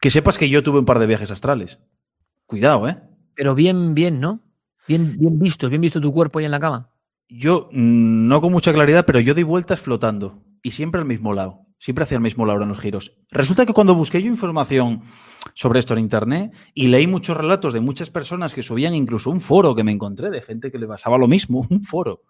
Que sepas que yo tuve un par de viajes astrales. Cuidado, ¿eh? Pero bien, ¿no? Bien visto tu cuerpo ahí en la cama. Yo, no con mucha claridad, pero yo di vueltas flotando. Y siempre al mismo lado. Siempre hacia el mismo lado en los giros. Resulta que cuando busqué yo información sobre esto en internet y leí muchos relatos de muchas personas que subían, incluso un foro que me encontré de gente que le pasaba lo mismo, un foro.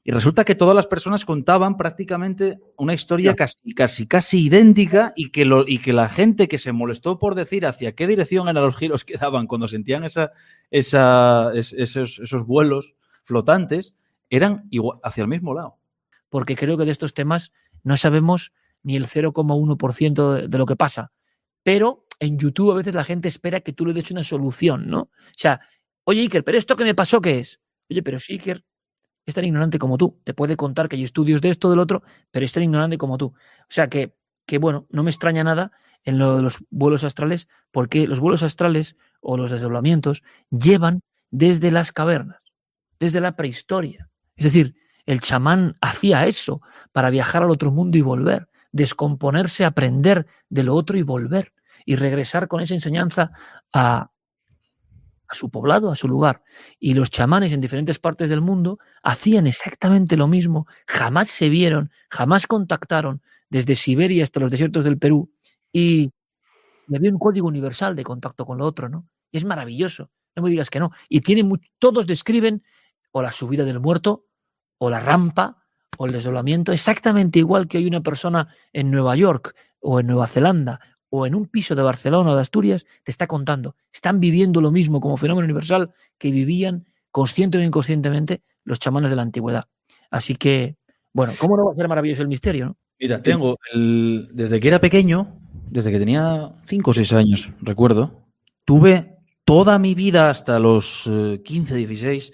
Y resulta que todas las personas contaban prácticamente una historia casi idéntica y que la gente que se molestó por decir hacia qué dirección eran los giros que daban cuando sentían esos vuelos flotantes eran igual, hacia el mismo lado. Porque creo que de estos temas no sabemos ni el 0,1% de lo que pasa. Pero en YouTube a veces la gente espera que tú le des una solución, ¿no? O sea, oye, Iker, ¿pero esto que me pasó qué es? Oye, pero si Iker es tan ignorante como tú. Te puede contar que hay estudios de esto, del otro, pero es tan ignorante como tú. O sea que bueno, no me extraña nada en lo de los vuelos astrales, porque los vuelos astrales o los desdoblamientos llevan desde las cavernas, desde la prehistoria. Es decir, el chamán hacía eso para viajar al otro mundo y volver, descomponerse, aprender de lo otro y volver, y regresar con esa enseñanza a su poblado, a su lugar. Y los chamanes en diferentes partes del mundo hacían exactamente lo mismo, jamás se vieron, jamás contactaron, desde Siberia hasta los desiertos del Perú, y había un código universal de contacto con lo otro, ¿no? Y es maravilloso, no me digas que no. Y todos describen o la subida del muerto, o la rampa, o el desdoblamiento, exactamente igual que hay una persona en Nueva York, o en Nueva Zelanda, o en un piso de Barcelona o de Asturias, te está contando. Están viviendo lo mismo como fenómeno universal que vivían consciente o inconscientemente los chamanes de la antigüedad. Así que, bueno, ¿cómo no va a ser maravilloso el misterio, no? Mira, desde que era pequeño, desde que tenía 5 o 6 años, recuerdo, tuve toda mi vida hasta los 15, 16,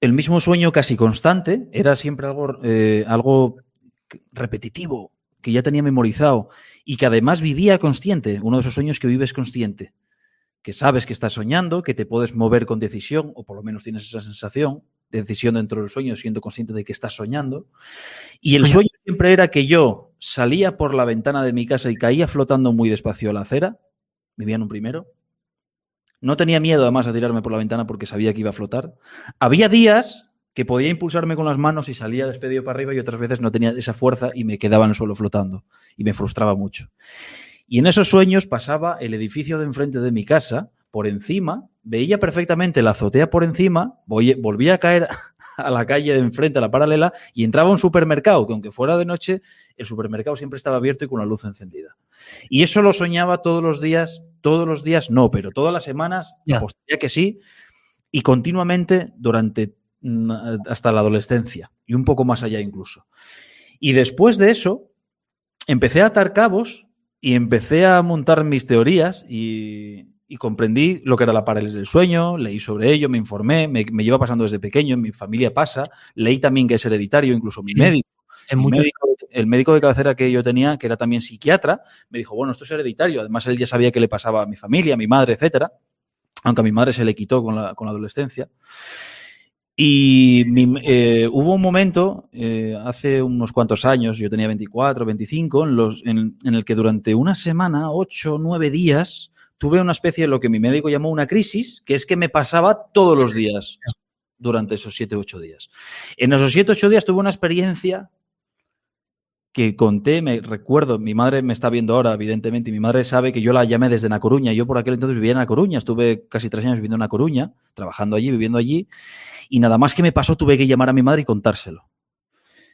el mismo sueño casi constante, era siempre algo repetitivo, que ya tenía memorizado y que además vivía consciente, uno de esos sueños que vives consciente, que sabes que estás soñando, que te puedes mover con decisión, o por lo menos tienes esa sensación de decisión dentro del sueño, siendo consciente de que estás soñando. Y el sueño siempre era que yo salía por la ventana de mi casa y caía flotando muy despacio a la acera, vivía en un primero. No tenía miedo además a tirarme por la ventana porque sabía que iba a flotar. Había días que podía impulsarme con las manos y salía despedido para arriba y otras veces no tenía esa fuerza y me quedaba en el suelo flotando y me frustraba mucho. Y en esos sueños pasaba el edificio de enfrente de mi casa por encima, veía perfectamente la azotea por encima, volvía a caer a la calle de enfrente, a la paralela, y entraba a un supermercado, que aunque fuera de noche, el supermercado siempre estaba abierto y con la luz encendida. Y eso lo soñaba todos los días no, pero todas las semanas, apostaría que sí, y continuamente durante hasta la adolescencia, y un poco más allá incluso. Y después de eso, empecé a atar cabos y empecé a montar mis teorías y comprendí lo que era la parálisis del sueño, leí sobre ello, me informé, me lleva pasando desde pequeño, en mi familia pasa, leí también que es hereditario, incluso mi médico. El médico de cabecera que yo tenía, que era también psiquiatra, me dijo, bueno, esto es hereditario. Además, él ya sabía qué le pasaba a mi familia, a mi madre, etcétera, aunque a mi madre se le quitó con la adolescencia. Y hubo un momento, hace unos cuantos años, yo tenía 24, 25, en el que durante una semana, 8, 9 días, tuve una especie de lo que mi médico llamó una crisis, que es que me pasaba todos los días durante esos 7, 8 días. En esos 7, 8 días tuve una experiencia que conté, me recuerdo, mi madre me está viendo ahora, evidentemente, y mi madre sabe que yo la llamé desde Na Coruña. Yo por aquel entonces vivía en Na Coruña, estuve casi 3 años viviendo en Na Coruña, trabajando allí, viviendo allí, y nada más que me pasó tuve que llamar a mi madre y contárselo.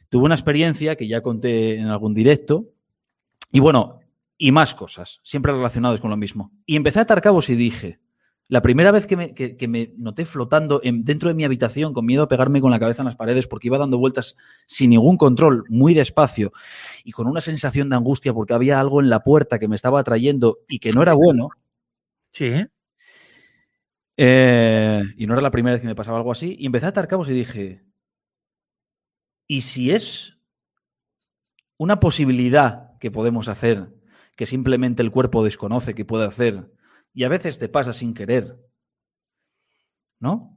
Tuve una experiencia que ya conté en algún directo, y bueno, y más cosas, siempre relacionadas con lo mismo. Y empecé a atar cabos y dije, la primera vez que me noté flotando dentro de mi habitación con miedo a pegarme con la cabeza en las paredes porque iba dando vueltas sin ningún control, muy despacio y con una sensación de angustia porque había algo en la puerta que me estaba atrayendo y que no era bueno. Sí. Y no era la primera vez que me pasaba algo así. Y empecé a atar cabos y dije, ¿y si es una posibilidad que podemos hacer que simplemente el cuerpo desconoce que puede hacer y a veces te pasa sin querer? ¿No?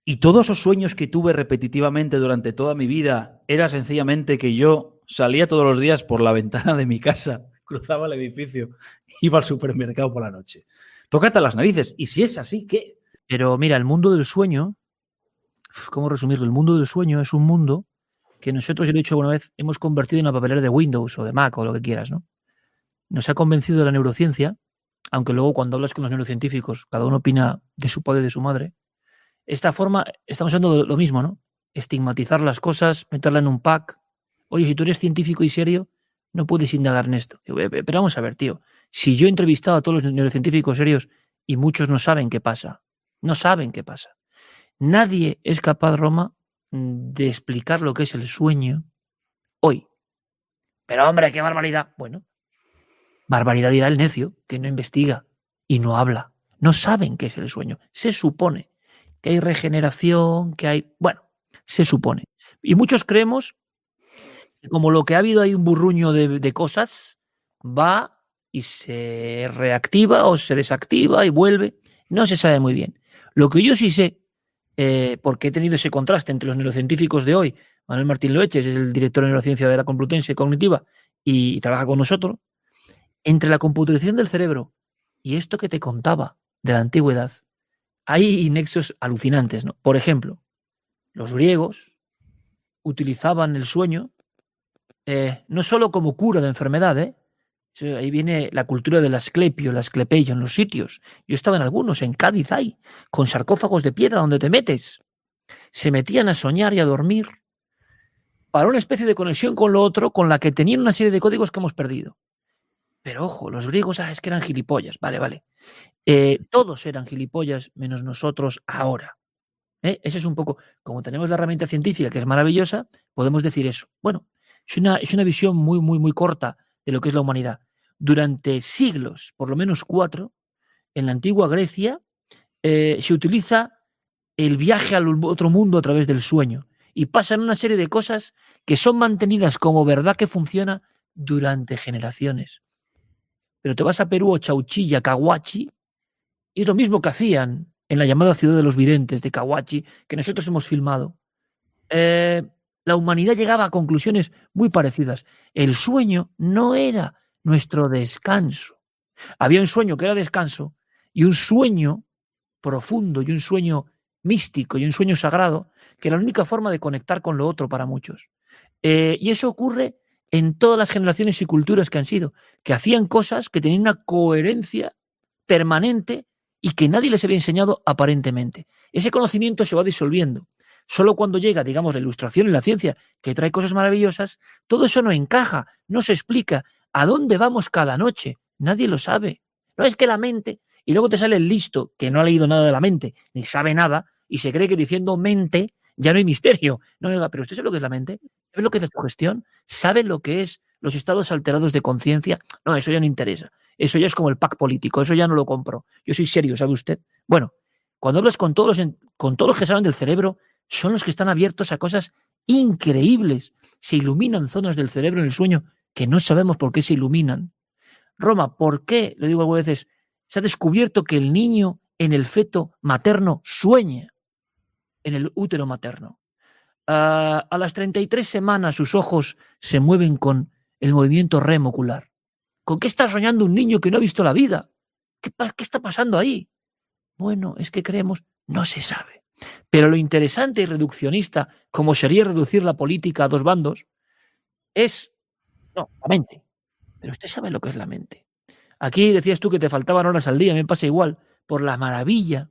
Y todos esos sueños que tuve repetitivamente durante toda mi vida era sencillamente que yo salía todos los días por la ventana de mi casa, cruzaba el edificio, iba al supermercado por la noche. Tócate las narices. Y si es así, ¿qué? Pero mira, el mundo del sueño, ¿cómo resumirlo? El mundo del sueño es un mundo que nosotros, ya lo he dicho alguna vez, hemos convertido en la papelera de Windows o de Mac o lo que quieras, ¿no? Nos ha convencido de la neurociencia, aunque luego cuando hablas con los neurocientíficos, cada uno opina de su padre y de su madre. Esta forma, estamos hablando de lo mismo, ¿no? Estigmatizar las cosas, meterla en un pack. Oye, si tú eres científico y serio, no puedes indagar en esto. Pero vamos a ver, tío. Si yo he entrevistado a todos los neurocientíficos serios y muchos no saben qué pasa, no saben qué pasa. Nadie es capaz, Roma, de explicar lo que es el sueño hoy. Pero hombre, qué barbaridad. Bueno, barbaridad dirá el necio, que no investiga y no habla. No saben qué es el sueño. Se supone que hay regeneración, que hay... Bueno, se supone. Y muchos creemos que como lo que ha habido hay un burruño de cosas, va y se reactiva o se desactiva y vuelve. No se sabe muy bien. Lo que yo sí sé, porque he tenido ese contraste entre los neurocientíficos de hoy, Manuel Martín Loeches es el director de neurociencia de la Complutense Cognitiva y trabaja con nosotros, entre la computarización del cerebro y esto que te contaba de la antigüedad, hay nexos alucinantes, ¿no? Por ejemplo, los griegos utilizaban el sueño no solo como cura de enfermedad, ahí viene la cultura del asclepio, el asclepeio en los sitios. Yo estaba en algunos, en Cádiz hay, con sarcófagos de piedra donde te metes. Se metían a soñar y a dormir para una especie de conexión con lo otro, con la que tenían una serie de códigos que hemos perdido. Pero ojo, los griegos, es que eran gilipollas, vale. Todos eran gilipollas, menos nosotros ahora. Ese es un poco, como tenemos la herramienta científica, que es maravillosa, podemos decir eso. Bueno, es una visión muy corta de lo que es la humanidad. Durante siglos, por lo menos 4, en la antigua Grecia, se utiliza el viaje al otro mundo a través del sueño. Y pasan una serie de cosas que son mantenidas como verdad que funciona durante generaciones. Pero te vas a Perú o Chauchilla, Cahuachi, y es lo mismo que hacían en la llamada ciudad de los videntes de Cahuachi, que nosotros hemos filmado. La humanidad llegaba a conclusiones muy parecidas. El sueño no era nuestro descanso. Había un sueño que era descanso y un sueño profundo y un sueño místico y un sueño sagrado, que era la única forma de conectar con lo otro para muchos. Y eso ocurre en todas las generaciones y culturas que han sido, que hacían cosas que tenían una coherencia permanente y que nadie les había enseñado aparentemente. Ese conocimiento se va disolviendo. Solo cuando llega, digamos, la ilustración y la ciencia, que trae cosas maravillosas, todo eso no encaja, no se explica. ¿A dónde vamos cada noche? Nadie lo sabe. No es que la mente, y luego te sale el listo, que no ha leído nada de la mente, ni sabe nada, y se cree que diciendo mente ya no hay misterio. No, pero ¿usted sabe lo que es la mente? ¿Sabe lo que es la sugestión? ¿Sabe lo que es los estados alterados de conciencia? No, eso ya no interesa. Eso ya es como el pack político, eso ya no lo compro. Yo soy serio, ¿sabe usted? Bueno, cuando hablas con todos los que saben del cerebro, son los que están abiertos a cosas increíbles. Se iluminan zonas del cerebro en el sueño que no sabemos por qué se iluminan. Roma, ¿por qué? Lo digo algunas veces, se ha descubierto que el niño en el feto materno sueña en el útero materno. A las 33 semanas sus ojos se mueven con el movimiento REM ocular. ¿Con qué está soñando un niño que no ha visto la vida? ¿Qué está pasando ahí? Bueno, es que creemos, no se sabe. Pero lo interesante y reduccionista, como sería reducir la política a dos bandos, es, no, la mente. Pero usted sabe lo que es la mente. Aquí decías tú que te faltaban horas al día, me pasa igual, por la maravilla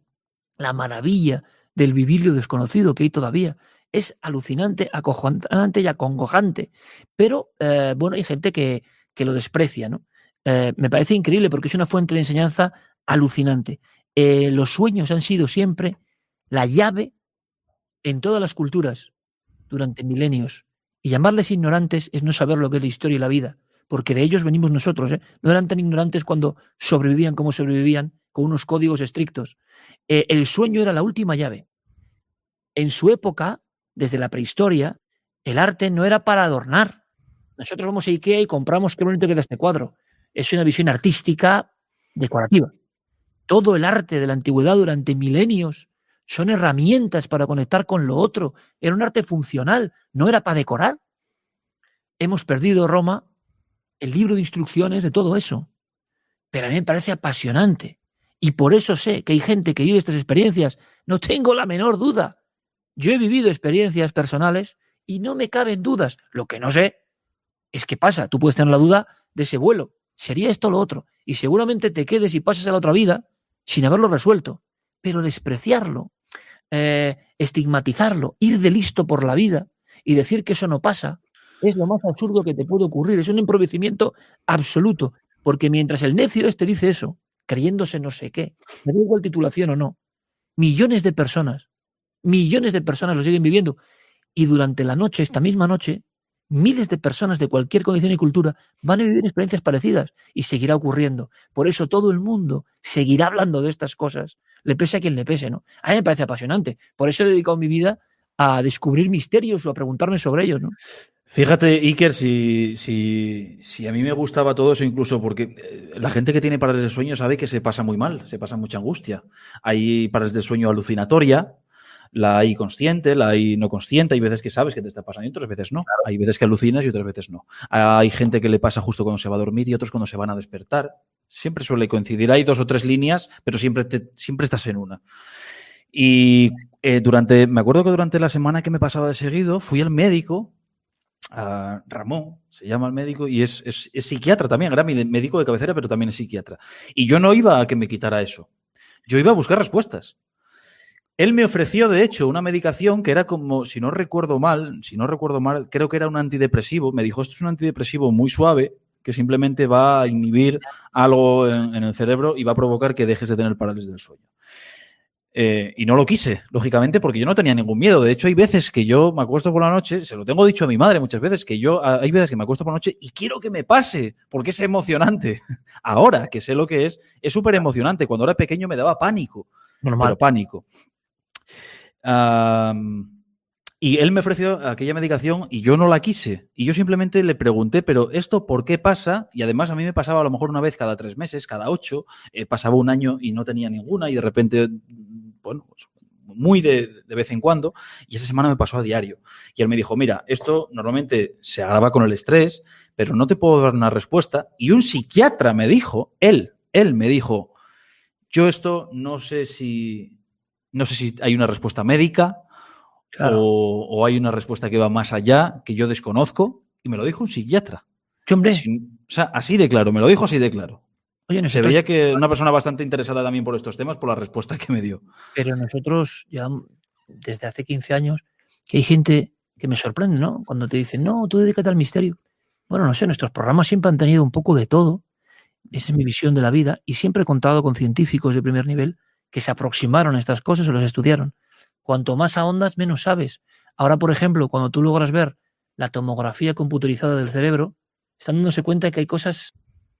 del vivir lo desconocido que hay todavía. Es alucinante, acojonante y acongojante. Pero, bueno, hay gente que lo desprecia, ¿no? Me parece increíble porque es una fuente de enseñanza alucinante. Los sueños han sido siempre la llave en todas las culturas durante milenios. Y llamarles ignorantes es no saber lo que es la historia y la vida, porque de ellos venimos nosotros. No eran tan ignorantes cuando sobrevivían como sobrevivían, con unos códigos estrictos. El sueño era la última llave. En su época, desde la prehistoria, el arte no era para adornar. Nosotros vamos a IKEA y compramos qué bonito queda este cuadro. Es una visión artística decorativa. Todo el arte de la antigüedad durante milenios son herramientas para conectar con lo otro. Era un arte funcional, no era para decorar. hemos perdido, Roma, el libro de instrucciones de todo eso. Pero a mí me parece apasionante. Y por eso sé que hay gente que vive estas experiencias. No tengo la menor duda. Yo he vivido experiencias personales y no me caben dudas. Lo que no sé es qué pasa. Tú puedes tener la duda de ese vuelo. ¿Sería esto o lo otro? Y seguramente te quedes y pases a la otra vida sin haberlo resuelto. Pero despreciarlo, estigmatizarlo, ir de listo por la vida y decir que eso no pasa, es lo más absurdo que te puede ocurrir. Es un empobrecimiento absoluto. Porque mientras el necio este dice eso, creyéndose no sé qué, me da igual titulación o no, millones de personas lo siguen viviendo. Y durante la noche, esta misma noche, miles de personas de cualquier condición y cultura van a vivir experiencias parecidas y seguirá ocurriendo. Por eso todo el mundo seguirá hablando de estas cosas, le pese a quien le pese, ¿no? A mí me parece apasionante. Por eso he dedicado mi vida a descubrir misterios o a preguntarme sobre ellos, ¿no? Fíjate, Iker, si a mí me gustaba todo eso, incluso porque la gente que tiene parálisis de sueño sabe que se pasa muy mal, se pasa mucha angustia. Hay parálisis de sueño alucinatoria, la hay consciente, la hay no consciente. Hay veces que sabes que te está pasando y otras veces no. Hay veces que alucinas y otras veces no. Hay gente que le pasa justo cuando se va a dormir y otros cuando se van a despertar. Siempre suele coincidir. Hay 2 o 3 líneas, pero siempre estás en una. Y me acuerdo que durante la semana que me pasaba de seguido, fui al médico. Ramón, se llama el médico, y es psiquiatra también, era mi médico de cabecera, pero también es psiquiatra. Y yo no iba a que me quitara eso. Yo iba a buscar respuestas. Él me ofreció, de hecho, una medicación que era como, si no recuerdo mal, creo que era un antidepresivo. Me dijo, esto es un antidepresivo muy suave que simplemente va a inhibir algo en el cerebro y va a provocar que dejes de tener parálisis del sueño. Y no lo quise, lógicamente, porque yo no tenía ningún miedo. De hecho, hay veces que yo me acuesto por la noche, se lo tengo dicho a mi madre muchas veces, hay veces que me acuesto por la noche y quiero que me pase, porque es emocionante. Ahora que sé lo que es súper emocionante. Cuando era pequeño me daba pánico, pero pánico. Y él me ofreció aquella medicación y yo no la quise. Y yo simplemente le pregunté, pero ¿esto por qué pasa? Y además a mí me pasaba a lo mejor una vez cada 3 meses, cada 8. Pasaba un año y no tenía ninguna y de repente, bueno, pues muy de vez en cuando. Y esa semana me pasó a diario. Y él me dijo, mira, esto normalmente se agrava con el estrés, pero no te puedo dar una respuesta. Y un psiquiatra me dijo, él me dijo, yo esto no sé si hay una respuesta médica. Claro. O hay una respuesta que va más allá, que yo desconozco, y me lo dijo un psiquiatra. ¿Qué hombre? O sea, así de claro, me lo dijo así de claro. Oye, se veía que una persona bastante interesada también por estos temas, por la respuesta que me dio. Pero nosotros ya desde hace 15 años, que hay gente que me sorprende, ¿no? Cuando te dicen, no, tú dedícate al misterio. Bueno, no sé, nuestros programas siempre han tenido un poco de todo. Esa es mi visión de la vida. Y siempre he contado con científicos de primer nivel que se aproximaron a estas cosas o las estudiaron. Cuanto más ahondas, menos sabes. Ahora, por ejemplo, cuando tú logras ver la tomografía computerizada del cerebro, están dándose cuenta de que hay cosas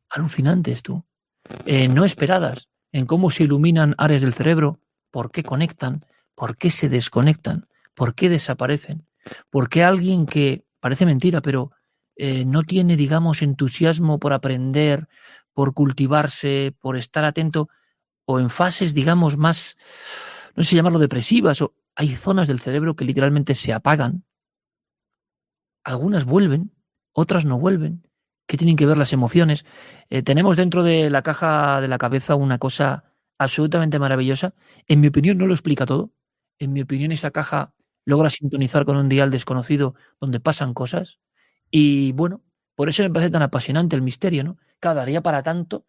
alucinantes, tú, no esperadas, en cómo se iluminan áreas del cerebro, por qué conectan, por qué se desconectan, por qué desaparecen, por qué alguien que, parece mentira, pero no tiene, digamos, entusiasmo por aprender, por cultivarse, por estar atento, o en fases, digamos, más, no sé llamarlo depresivas, o hay zonas del cerebro que literalmente se apagan. Algunas vuelven, otras no vuelven. ¿Qué tienen que ver las emociones? Tenemos dentro de la caja de la cabeza una cosa absolutamente maravillosa. En mi opinión no lo explica todo. En mi opinión esa caja logra sintonizar con un dial desconocido donde pasan cosas. Y bueno, por eso me parece tan apasionante el misterio, ¿no? Cada día para tanto,